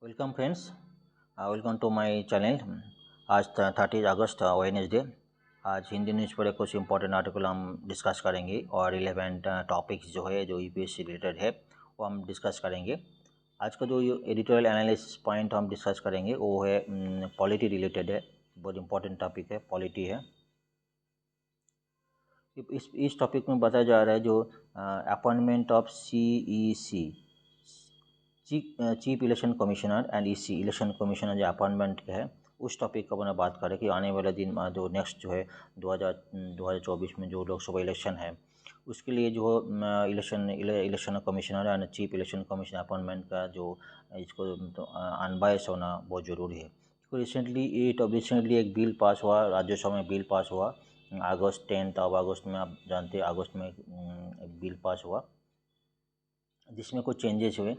Welcome friends, welcome to my channel. आज 30 अगस्त Wednesday. आज Hindi news पर कुछ इंपॉर्टेंट आर्टिकल हम डिस्कस करेंगे और रिलेवेंट टॉपिक्स जो है जो यूपीएससी रिलेटेड है वो हम डिस्कस करेंगे। आज का जो एडिटोरियल एनालिसिस पॉइंट हम डिस्कस करेंगे वो है पॉलिटी रिलेटेड है। बहुत इंपॉर्टेंट टॉपिक है, पॉलिटी है। इस टॉपिक में बताया जा रहा है जो appointment of CEC chief election commissioner and EC election commissioner जो अपॉइंटमेंट है उस टॉपिक का अपना बात करें कि आने वाले दिन जो नेक्स्ट जो है 2024 में जो लोकसभा इलेक्शन है उसके लिए जो election commissioner and chief election commissioner appointment का जो इसको अनबायस होना बहुत ज़रूरी है। तो रिसेंटली एक बिल पास हुआ, राज्यसभा में बिल पास हुआ अगस्त 10 अगस्त में। आप जानते हैं अगस्त में एक बिल पास हुआ जिसमें कुछ चेंजेस हुए।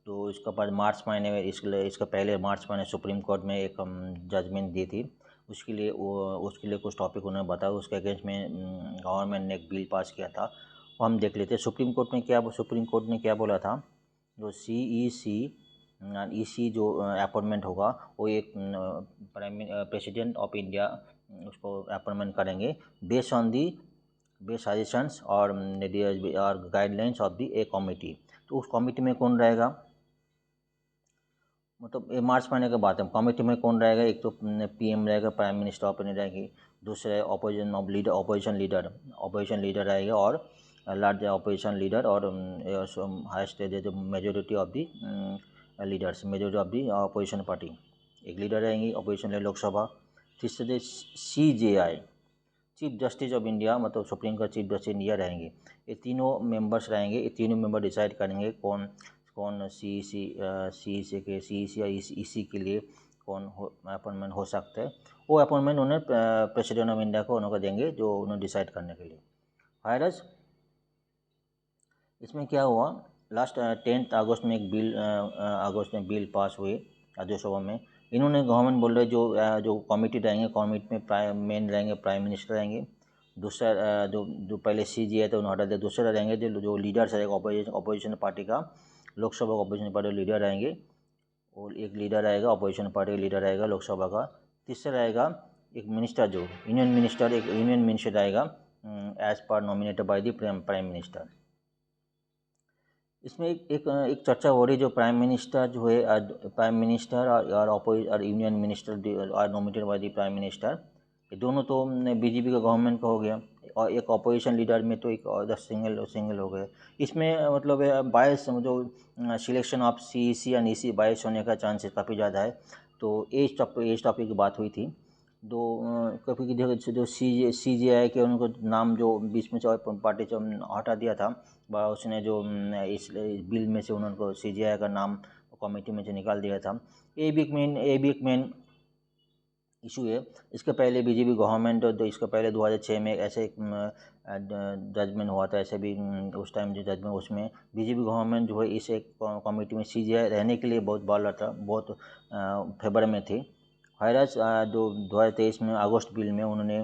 तो इसके बाद मार्च महीने में इसका पहले मार्च महीने सुप्रीम कोर्ट में एक जजमेंट दी थी। उसके लिए कुछ टॉपिक उन्होंने बताया। उसके अगेंस्ट में गवर्नमेंट ने एक बिल पास किया था, वो हम देख लेते हैं। सुप्रीम कोर्ट ने क्या बोला था, जो CEC EC जो अपॉइंटमेंट होगा वो एक प्रेसिडेंट ऑफ इंडिया उसको अपॉइंटमेंट करेंगे based on the best suggestions और guidelines of the a committee. तो उस कमिटी में कौन रहेगा, मतलब ये मार्च महीने की बात है। कमेटी में कौन रहेगा, एक तो PM रहेगा, प्राइम मिनिस्टर ऑफ इंडिया रहेगी, दूसरे अपोजिशन लीडर रहेगा और लार्ज अपोजिशन लीडर और हाईएस्ट जो majority of the leaders, majority of the opposition party एक लीडर रहेंगी अपोजिशन लीडर लोकसभा। तीसरे CJI chief justice of India, मतलब supreme court chief justice India रहेंगे। ये तीनों मेंबर्स रहेंगे। ये तीनों मेंबर डिसाइड करेंगे कौन CEC या EC के लिए कौन अपॉइंटमेंट हो सकता है। वो अपॉइंटमेंट उन्हें प्रेसिडेंट ऑफ इंडिया को उनको देंगे जो उन्हें डिसाइड करने के लिए। वायरस इसमें क्या हुआ, लास्ट 10 अगस्त में बिल पास हुए राज्यसभा में। इन्होंने गवर्नमेंट बोल रहे जो कमेटी रहेंगे, कमेटी में मेन रहेंगे प्राइम मिनिस्टर रहेंगे। दूसरा जो पहले CJI था उन्हें हटा दिया। दूसरा रहेंगे जो लीडर्स रहेगा अपोजिशन पार्टी का, लोकसभा अपोजिशन पार्टी लीडर रहेंगे, और एक लीडर रहेगा अपोजिशन पार्टी लीडर रहेगा लोकसभा का। तीसरा रहेगा एक मिनिस्टर, जो यूनियन मिनिस्टर रहेगा as per nominated by the prime minister. इसमें एक चर्चा हो रही, जो प्राइम मिनिस्टर जो है प्राइम मिनिस्टर और union minister are nominated by the prime minister. ये दोनों तो BJP का गवर्नमेंट का हो गया, और एक अपोजिशन लीडर में तो एक और सिंगल हो गए। इसमें मतलब बायस जो सिलेक्शन ऑफ CEC या EC बायस होने का चांसेस काफ़ी ज़्यादा है। तो एज टॉपिक की बात हुई थी। कभी जो CJI के उनको नाम जो बीच में से पार्टी से हटा दिया था, उसने जो इस बिल में से उनको CJI का नाम कमेटी में से निकाल दिया था। ये भी एक मेन इशू है। इसके पहले BJP गवर्नमेंट, इसके पहले 2006 में ऐसे जजमेंट हुआ था, ऐसे भी उस टाइम जो जजमेंट उसमें BJP गवर्नमेंट जो है इस एक कमेटी में CJI रहने के लिए बहुत बार था, बहुत फेवर में थी। वायरस जो 2023 में अगस्त बिल में उन्होंने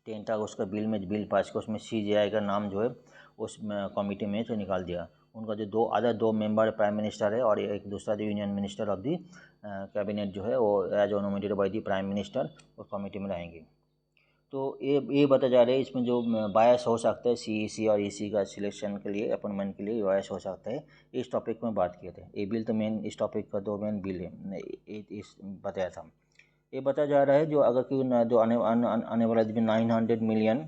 10 अगस्त का बिल पास किया, उसमें CJI का नाम जो है उस कमेटी में से निकाल दिया। उनका जो दो मेंबर प्राइम मिनिस्टर है और एक दूसरा जो union minister of the cabinet जो है वो as nominated by the prime minister उस कमेटी में रहेंगे। तो ये बता जा रहे हैं इसमें जो बायस हो सकता है CEC और EC का सिलेक्शन के लिए, अपॉइंटमेंट के लिए बायस हो सकता है। इस टॉपिक में बात किए थे। ये बिल तो मेन, इस टॉपिक का दो मेन बिल है, इस बताया था। ये बताया जा रहा है जो अगर कि जो आने वाला दिन 900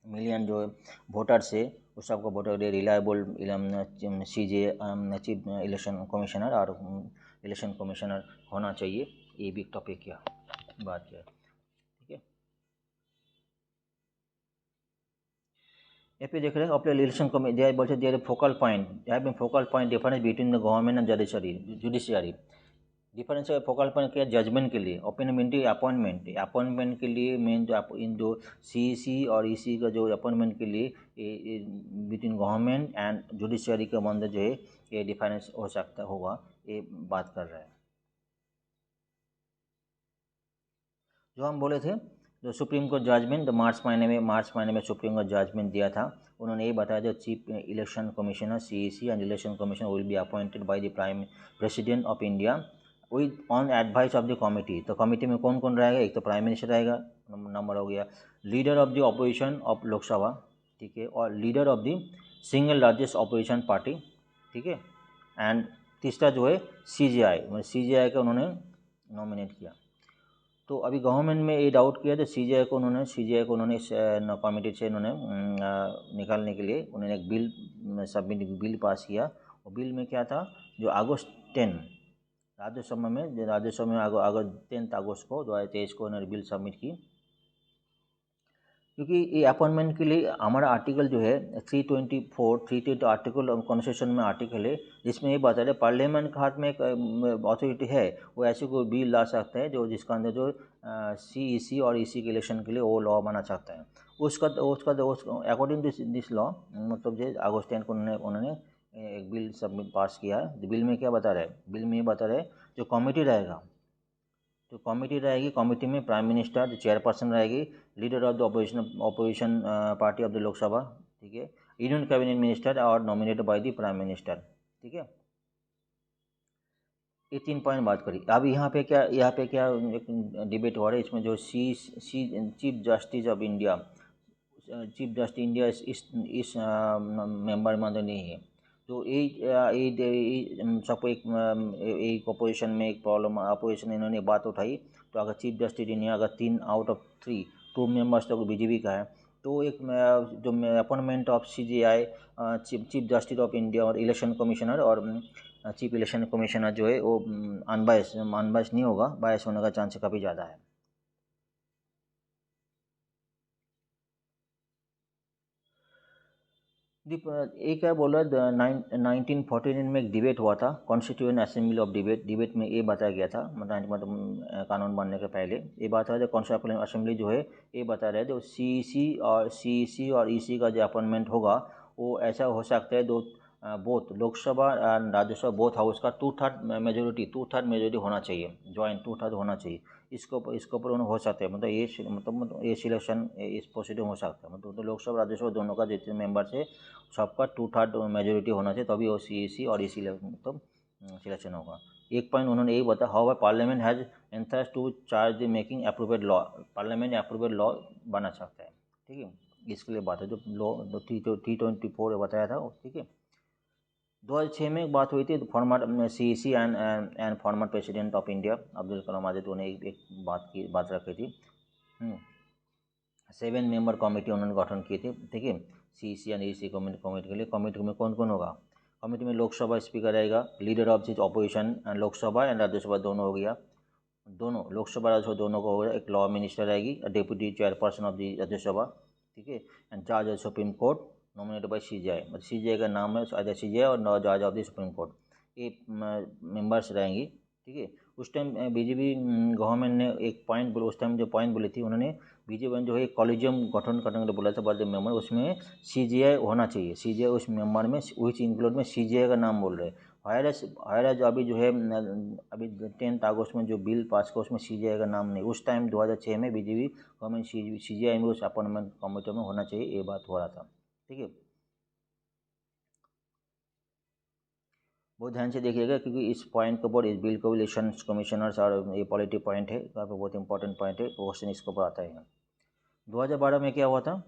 मिलियन जो वोटर से उस सबको voter reliable chief election commissioner और इलेक्शन कमिश्नर होना चाहिए। ये भी टॉपिक क्या बात किया, ठीक है। यहाँ पे देख रहे हैं अपने election commissioner focal point difference between the government and judiciary. Difference focal point क्या, जजमेंट के लिए, अपॉइंटमेंट के लिए मेन जो CEC और EC का जो अपॉइंटमेंट के लिए बिटवीन गवर्नमेंट एंड जुडिशियरी के अंदर जो है ये डिफरेंस हो सकता होगा, ये बात कर रहा है। जो हम बोले थे जो सुप्रीम कोर्ट जजमेंट मार्च महीने में सुप्रीम कोर्ट जजमेंट दिया था। उन्होंने ये बताया जो chief election commissioner CEC and election commissioner will be appointed by the prime president of India with on advice of the committee. तो कमिटी में कौन कौन रहेगा, एक तो प्राइम मिनिस्टर रहेगा, नंबर हो गया leader of the opposition of Lok Sabha, ठीक है, और leader of the single largest opposition party, ठीक है, एंड तीसरा जो है CGI का उन्होंने नॉमिनेट किया। तो अभी गवर्नमेंट में ये डाउट किया तो CGI को उन्होंने इस कमेटी से उन्होंने निकालने के लिए उन्होंने एक बिल पास किया। और बिल में क्या था, जो अगस्त 10 राज्यसभा में अगस्त 10 अगस्त को 2023 को उन्होंने बिल सबमिट की। क्योंकि ये अपॉइंटमेंट के लिए हमारा आर्टिकल जो है 320 आर्टिकल कॉन्स्टिट्यूशन में आर्टिकल है, जिसमें ये बता रहे पार्लियामेंट के हाथ में एक अथॉरिटी है, वो ऐसे कोई बिल ला सकता है जो जिसका अंदर जो CEC और EC के इलेक्शन के लिए वो लॉ बना सकता है। उसका अकॉर्डिंग टू दिस लॉ मतलब जो अगस्त 10 को उन्होंने एक बिल सबमिट पास किया है। बिल में क्या बता रहे हैं, बिल में ये बता रहे जो कमेटी रहेगा, तो कमेटी रहेगी, कमेटी में प्राइम मिनिस्टर जो चेयरपर्सन रहेगी, leader of the opposition party of the Lok Sabha, ठीक है, यूनियन कैबिनेट मिनिस्टर और nominated by the prime minister, ठीक है। ये 3 पॉइंट बात करी। अब यहाँ पे क्या एक डिबेट हो रहा है, इसमें जो चीफ जस्टिस ऑफ इंडिया इस मेंबर में नहीं है। तो सबको एक अपोजिशन में एक प्रॉब्लम, अपोजिशन इन्होंने बात उठाई। तो अगर चीफ जस्टिस इंडिया अगर 3 आउट ऑफ 3 2 मेंबर्स तो BJP का है, तो एक जो appointment of CGI chief justice of India और इलेक्शन कमिश्नर और चीफ इलेक्शन कमिश्नर जो है वो अनबायस नहीं होगा, बायस होने का चांस काफ़ी ज़्यादा है। एक क्या बोला 1949 में एक डिबेट हुआ था, कॉन्स्टिट्यूएंट असेंबली ऑफ डिबेट में ये बताया गया था, मतलब कानून बनने के पहले ये बात है, जो कॉन्स्टिट्यूएंट असेंबली जो है ये बता रहे हैं जो CEC और EC का जो अपॉइंटमेंट होगा वो ऐसा हो सकता है दो बोथ लोकसभा और राज्यसभा बोथ हाउस का 2/3 मेजोरिटी होना चाहिए, जॉइंट 2/3 होना चाहिए। इसके ऊपर उन्हें हो सकता है, मतलब ये सिलेक्शन इस प्रोसीडिंग हो सकता है, मतलब तो लोकसभा राज्यसभा दोनों का जितने मेंबर्स है सबका 2/3 मेजोरिटी होना चाहिए, तभी वो CEC और EC मतलब सिलेक्शन होगा। एक पॉइंट उन्होंने यही बताया, how parliament has interest to charge the making approved law, parliament approved law बना सकता है, ठीक है। इसके लिए बात है जो लॉ 324 बताया था, ठीक है। 2006 में एक बात हुई थी, former CEC and former president of India Abdul Kalam Azad ने एक बात रखी थी। 7 मेंबर कमेटी उन्होंने गठन किए थे, ठीक है, CEC एंड EC कमेटी के लिए। कमेटी में कौन कौन होगा, कमेटी में लोकसभा स्पीकर रहेगा, leader of the opposition and Lok Sabha and Rajya Sabha दोनों हो गया, दोनों लोकसभा राज्यसभा दोनों को हो गया। एक लॉ मिनिस्टर रहेगी, deputy chairperson of the Rajya Sabha, ठीक है, एंड जज of supreme court nominated by CGI, मतलब CGI का नाम है CGI और जज ऑफ द सुप्रीम कोर्ट, ये मेंबर्स रहेंगी, ठीक है। उस टाइम BJP गवर्नमेंट ने एक पॉइंट बोला, उस टाइम जो पॉइंट बोली थी उन्होंने, BJP जो है कॉलेजियम गठन करने के लिए बोला था बड़े मेंबर, उसमें CGI होना चाहिए, CGI उस मेंबर में विच इंक्लूड में CGI का नाम बोल रहे हैं। हायर अभी जो है अभी 10 अगस्त में जो बिल पास किया उसमें CGI का नाम नहीं, उस टाइम 2006 में BJP गवर्नमेंट CGI में उस अपॉइंटमेंट कमेटी में होना चाहिए, ये बात हो रहा था, ठीक है। बहुत ध्यान से देखिएगा क्योंकि इस पॉइंट के ऊपर इस बिल को इलेक्शन कमिश्नर्स और ये पॉलिटिक पॉइंट है, काफ़ी बहुत इंपॉर्टेंट पॉइंट है, क्वेश्चन इसके ऊपर आता है। 2012 में क्या हुआ था,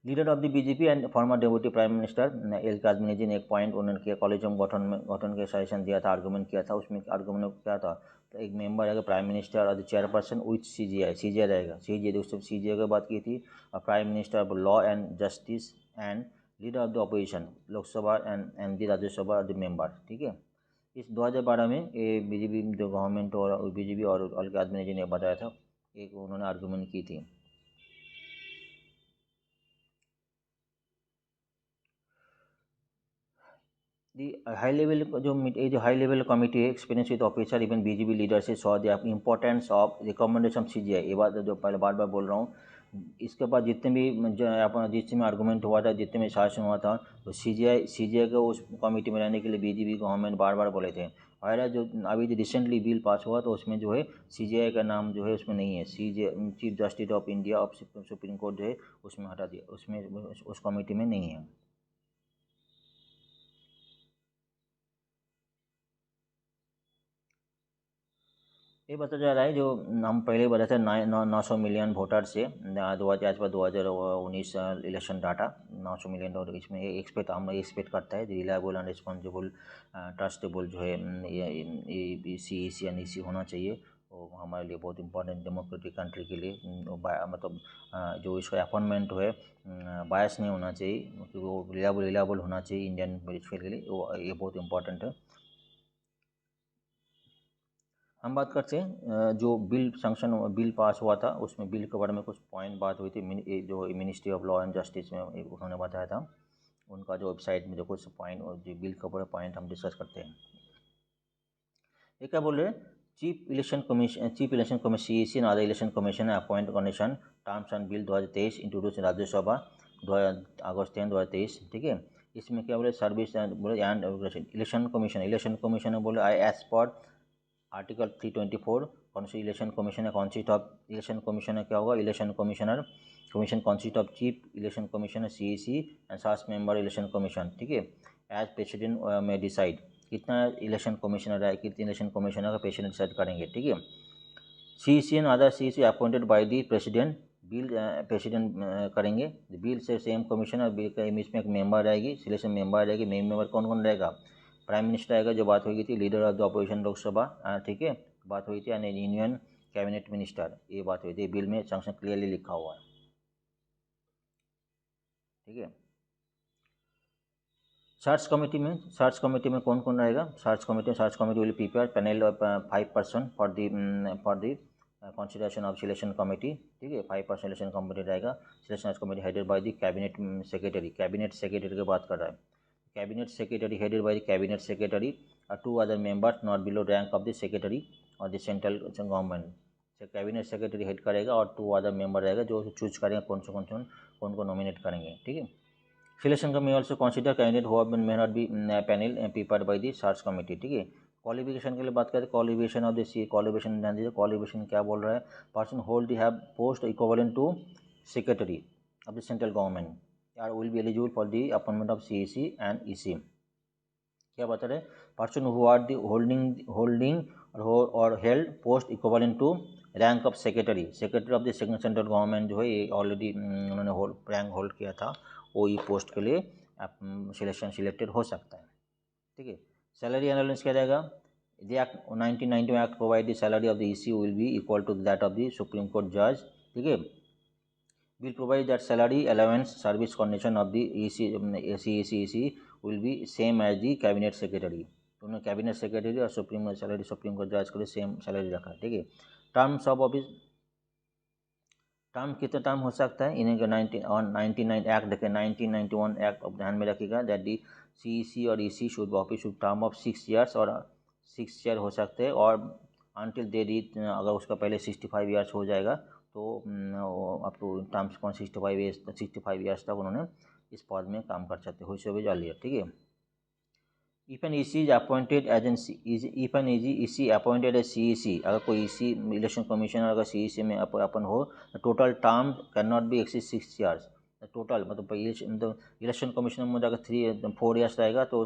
leader of the BJP and former deputy prime minister L Kazmi ji ने एक पॉइंट उन्होंने किया, कॉलेजियम गठन के सजेशन दिया था, आर्गूमेंट किया था, उसमें आर्गूमेंट क्या था, तो एक मेंबर रहेगा प्राइम मिनिस्टर और द चेयरपर्सन विथ CGI रहेगा, CGI की बात की थी, और prime minister law and justice and leader of the opposition Lok Sabha and the Rajya Sabha the member, ठीक है। इस 2012 में ये BJP जो गवर्नमेंट और BJP और अल काजमी जी ने बताया था, एक उन्होंने आर्गूमेंट की थी। हाई लेवल जो हाई लेवल कमिटी है, experience with officer even BJP leadership saw the importance of recommendation CGI, ये बात जो पहले बार बार बोल रहा हूँ, इसके बाद जितने भी अपना जिसमें आर्गूमेंट हुआ था, जितने में शासन हुआ था, तो सीजीआई को उस कमेटी में रहने के लिए बीजेपी गवर्नमेंट बार बार बोले थे। और जो अभी जो रिसेंटली बिल पास हुआ तो उसमें जो है सीजीआई का नाम जो है उसमें नहीं है, chief justice of India of supreme court जो है उसमें हटा दिया, उसमें उस कमेटी में नहीं है। ये बताया जा रहा है जो हम पहले बताए थे 900 मिलियन वोटर से 2019 इलेक्शन डाटा 900 मिलियन वोटर, इसमें हम एक्सपेक्ट करता है रिलायबल एंड रिस्पॉन्सिबल ट्रस्टेबल जो है ये CEC एंड EC होना चाहिए। वो हमारे लिए बहुत इंपॉर्टेंट डेमोक्रेटिक कंट्री के लिए मतलब जो इसका अपॉइंटमेंट है बायस नहीं होना चाहिए, क्योंकि वो रिलायबल होना चाहिए इंडियन पॉलिटिक्स के लिए, वो ये बहुत इंपॉर्टेंट है। हम बात करते हैं जो बिल पास हुआ था, उसमें बिल के बारे में कुछ पॉइंट बात हुई थी। जो ministry of law and justice में उन्होंने बताया था, उनका जो वेबसाइट में जो कुछ पॉइंट और जो बिल के ऊपर पॉइंट हम डिस्कस करते हैं। ये क्या बोल रहे हैं, chief election commission CEC and other election commission appoint condition terms and bill 2023 introduce Rajya Sabha अगस्त 10, 2023। ठीक है, इसमें क्या बोले सर्विस बोले एंड इलेक्शन कमीशन बोले आई एज पर article 324 election commission consist of election commissioner क्या होगा, election commission consist of chief election commissioner CEC and 7 member election commission. ठीक है, एज प्रेसिडेंट में डिसाइड कितना इलेक्शन कमीशनर है, कितने इलेक्शन कमीशनर का प्रेसिडेंट डिसाइड करेंगे। ठीक है, CEC and other CEC appointed by the president, bill president करेंगे। बिल से सेम कमीशनर बिल का इसमें एक मेंबर रहेगी, सिलेक्शन मेंबर रहेगी। मेंबर कौन कौन रहेगा, प्राइम मिनिस्टर आएगा, जो बात हुई थी, leader of the opposition Lok Sabha, ठीक है, बात हुई थी, यानी यूनियन कैबिनेट मिनिस्टर, ये बात हुई थी, बिल में सैंक्शन क्लियरली लिखा हुआ है। ठीक है, सर्च कमेटी में कौन कौन रहेगा, search committee will prepare panel of 5% for the consideration of selection committee. ठीक है, 5% सिलेक्शन कमेटी रहेगा। Selection committee headed by the cabinet secretary की बात कर रहा है। Cabinet secretary headed by the cabinet secretary और 2 other members not below rank of the secretary और the central government. Cabinet secretary head करेगा और 2 अदर मेंबर रहेगा जो चूज करेंगे कौन को नॉमिनेट करेंगे। ठीक है, selection committee also consider candidate who may not be panel prepared by the search committee. ठीक है, क्वालिफिकेशन के लिए बात करें, क्वालिफिकेशन ऑफ द क्वालिफिकेशन ध्यान दीजिए, क्वालिफिकेशन क्या बोल रहा है, person hold the have post equivalent to secretary of the central government are will be eligible for the appointment of CEC and EC। क्या बता रहे, person who are the holding और held post equivalent to rank of secretary of the central government, जो है ये already उन्होंने rank hold किया था, वो ये पोस्ट के लिए सिलेक्टेड हो सकता है। ठीक है, सैलरी अलाउंस क्या रहेगा, the act 1991 act provide the salary of the EC will be equal to that of the supreme court जज। ठीक है, will provide that salary allowance service condition of the CEC will be same as the cabinet secretary। तो उन्होंने cabinet secretary और supreme court जज के लिए same salary रखा है। ठीक है, टर्म्स ऑफ ऑफिस, टर्म कितना टर्म हो सकता है, इन्हें 1999 एक्ट देखें, 1991 एक्ट ध्यान में रखिएगा, दैट दी CEC और EC should office should term of 6 years और 6 ईयर हो सकते हैं, और अनटिल दे दी अगर उसका पहले 65 ईयर्स हो जाएगा तो अप टू टर्म्स कौन 65 ईयर्स तक उन्होंने इस पद में काम कर सकते हुए से भी जालिए। ठीक है, if an EC is appointed as an if an EC appointed as CEC, अगर कोई EC इलेक्शन कमीशनर अगर CEC में अपन हो, total term can not be exceed 6 years. Total मतलब इलेक्शन कमीशनर में अगर 4 ईयर्स रहेगा तो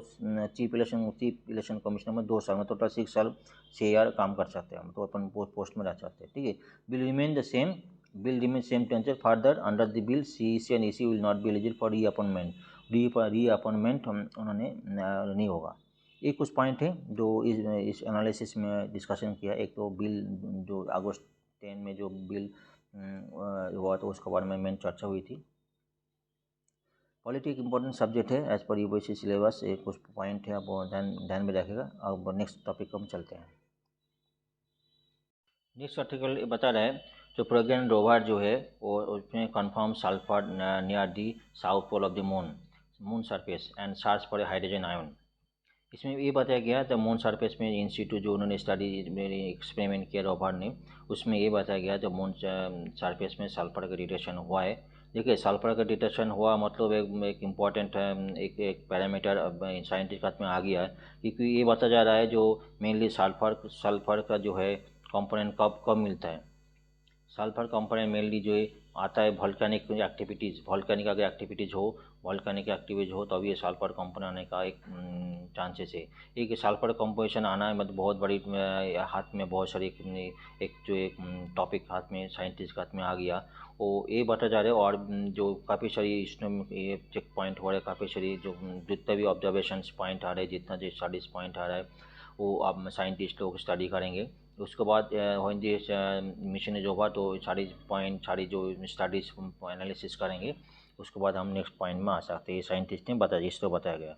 चीफ इलेक्शन कमीशनर में 2 साल में टोटल 6 साल 6 ईयर काम कर सकते हैं, तो अपन पोस्ट में रह सकते हैं। ठीक है, bill remain same tincture further under the bill CEC and EC will not be eligible for reappointment उन्होंने नहीं होगा। ये कुछ पॉइंट है जो इस एनालिसिस में डिस्कशन किया। एक तो बिल जो अगस्त 10 में जो बिल हुआ तो उसके बारे में मेन चर्चा हुई थी। पॉलिटी एक इंपॉर्टेंट सब्जेक्ट है एज पर UPSC सिलेबस, एक कुछ पॉइंट है, आप ध्यान में रखेगा। अब नेक्स्ट टॉपिक को हम चलते हैं। नेक्स्ट आर्टिकल बता रहा है जो प्रज्ञान रोवर जो है वो उसमें confirm sulphur near the south pole of the moon surface and search for hydrogen ion. इसमें ये बताया गया द मून सरफेस में इंस्टीट्यूट जो उन्होंने स्टडी मेरी एक्सपेरिमेंट किया रोवर ने, उसमें ये बताया गया जब मून सरफेस में सल्फर का डिटेक्शन हुआ है। देखिए सल्फर का डिटेक्शन हुआ मतलब एक इम्पॉर्टेंट एक पैरामीटर साइंटिस्ट के हाथ में आ गया है, क्योंकि ये बताया जा रहा है जो मेनली सल्फर का जो है कंपोनेंट कब कब मिलता है। सल्फर कंपोनेंट मेनली जो है आता है वॉल्केनिक एक्टिविटीज़, वॉल्केनिक अगर एक्टिविटीज़ हो, वॉल्केनिक एक्टिविटीज हो तब ये सल्फर कंपोनेंट आने का एक चांसेस है। एक सल्फर कंपोजिशन आना है मतलब बहुत बड़ी हाथ में बहुत सारी एक जो एक टॉपिक हाथ में साइंटिस्ट के हाथ में आ गया, वो ये बता जा रहे हैं। और जो काफ़ी सारी इसमें ये चेक पॉइंट हो रहे हैं, काफ़ी सारी जो जितने भी ऑब्जर्वेशन पॉइंट आ रहे हैं, जितना जो स्टडीज़ पॉइंट आ रहा है वो अब साइंटिस्ट लोग स्टडी करेंगे। उसके बाद होंगे मिशन जो होगा तो सारी पॉइंट सारी जो स्टडीज एनालिसिस करेंगे, उसके बाद हम नेक्स्ट पॉइंट में आ सकते हैं। ये साइंटिस्ट ने बताया, इसको बताया गया।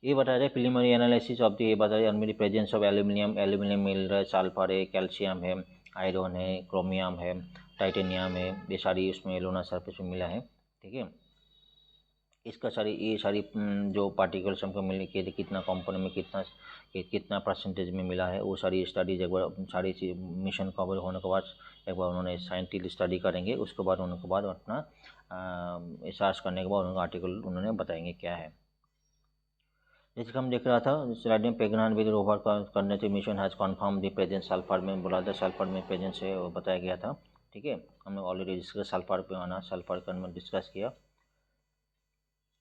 ये बताया जाए प्रिलिमिनरी एनालिसिस ऑफ द, ये बताया मेरी प्रेजेंस ऑफ एल्यूमिनियम, एल्यूमिनियम मिल रहा है, सल्फर है, कैल्शियम है, आयरन है, क्रोमियम है, टाइटेनियम है, ये सारी उसमें लूनर सरफेस में मिला है। ठीक है, इसका सारी ये सारी जो पार्टिकल्स हमको मिलने के लिए कितना कंपोनेंट में कितना परसेंटेज में मिला है, वो सारी स्टडीज एक बार सारी चीज मिशन कवर होने के बाद एक बार उन्होंने साइंटिस्ट स्टडी करेंगे। उसके बाद उनके बाद अपना रिसर्च करने के बाद उनका आर्टिकल उन्होंने बताएंगे क्या है। जैसे कि हम देख रहा था स्लाइड में, पेगनान विद रोवर करने से mission has confirm the presence sulphur में बोला था, सल्फर में प्रेजेंस है वो बताया गया था। ठीक है, हमने ऑलरेडी डिस्कस सल्फर पे आना, सल्फर का हमने डिस्कस किया।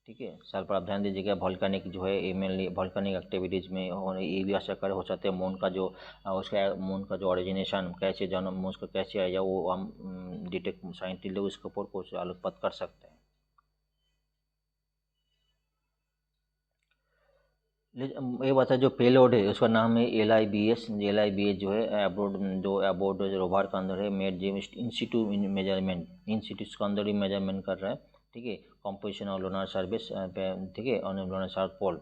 ठीक है, सल्फर आप ध्यान दीजिएगा वॉल्केनिक जो है ये मेनली वॉल्केनिक एक्टिविटीज़ में और ये भी आशा कर हो सकते हैं मून का जो उसका मून का जो ओरिजिनेशन कैसे जन्म उसका कैसे आया वो हम डिटेक्ट साइंटिस्ट लोग इसके ऊपर कुछ आलोकपात कर सकते हैं। ये बता जो पेलोड है उसका नाम है LIBS। LIBS जो है अबोर्ड जो अबोर्ड रोवर के अंदर है, made gym institute measurement institute के अंदर ही मेजरमेंट कर रहा है। ठीक है, कंपोजिशन ऑफ लूनर सर्विस, ठीक है, on lunar south pole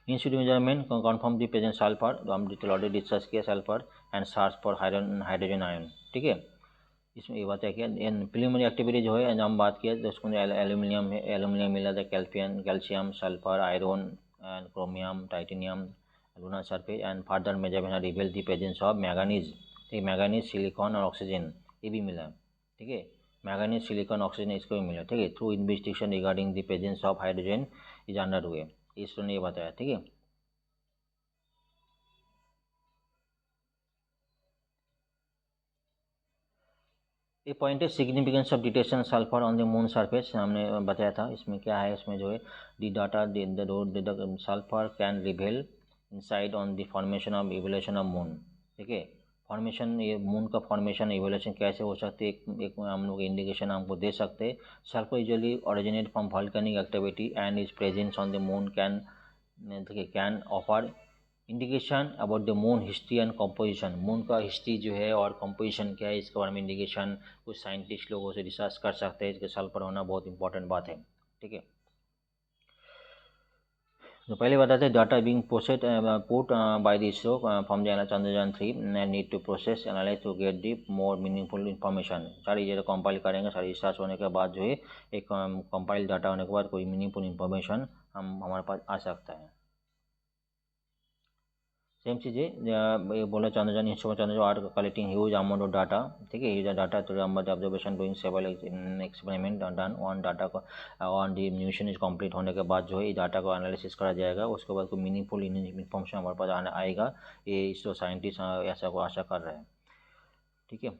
institute measurement confirm the present sulphur, हम डिटेल ऑलरेडी डिस्कस किया sulphur and search for hydrogen ion. ठीक है, इसमें ये बात है कि प्रिलिमिनरी एक्टिविटी जो है हम बात किया तो उसको एल्यूमिनियम है, एल्यूमिनियम मिला था, calcium, sulphur, iron and chromium, titanium, lunar surface and further measurement reveal the presence of manganese. ठीक, मैंगनीज, सिलिकॉन और ऑक्सीजन ये भी मिला। ठीक है, मैंगनीज, सिलिकॉन, ऑक्सीजन इसको भी मिला। ठीक है, through investigation regarding the presence of hydrogen is under way, ISRO ने ये बताया। ठीक है, ये पॉइंट है significance of detection sulphur on the moon surface, हमने बताया था। इसमें क्या है, इसमें जो है the data the sulphur can रिवेल inside on the formation of evolution of moon. ठीक है, फॉर्मेशन ये मून का फॉर्मेशन इवोल्यूशन कैसे हो सकती है, एक हम लोग इंडिकेशन हमको दे सकते हैं। Sulphur usually originate from volcanic activity and is presence on the moon can offer indication about the moon history and composition. Moon का हिस्ट्री जो है और कंपोजिशन क्या है इसके बारे में इंडिकेशन कुछ साइंटिस्ट लोगों से रिसर्च कर सकते हैं। इसके सल्फर होना बहुत इंपॉर्टेंट बात है। ठीक है, तो पहले बताते हैं data being processed put by the ISRO from the Chandrayaan 3 need to process analyse to get the more meaningful information. सारी चीज़ें कंपाइल करेंगे, सारी रिसर्च होने के बाद जो है एक कंपाइल डाटा होने के बाद कोई मीनिंगफुल इन्फॉर्मेशन हम हमारे पास आ सकता है। सेम चीज़ है ये बोला Chandrayaan instrument Chandrayaan are collecting huge amount of data. ठीक है, huge data through observation doing several experiment done on data को on the mission is complete होने के बाद जो है डाटा को एनालिसिस करा जाएगा। उसके बाद कोई मीनिंगफुल इन्फॉर्मेशन हमारे पास आएगा, ये इसरो साइंटिस्ट ऐसा को आशा कर रहे हैं। ठीक है,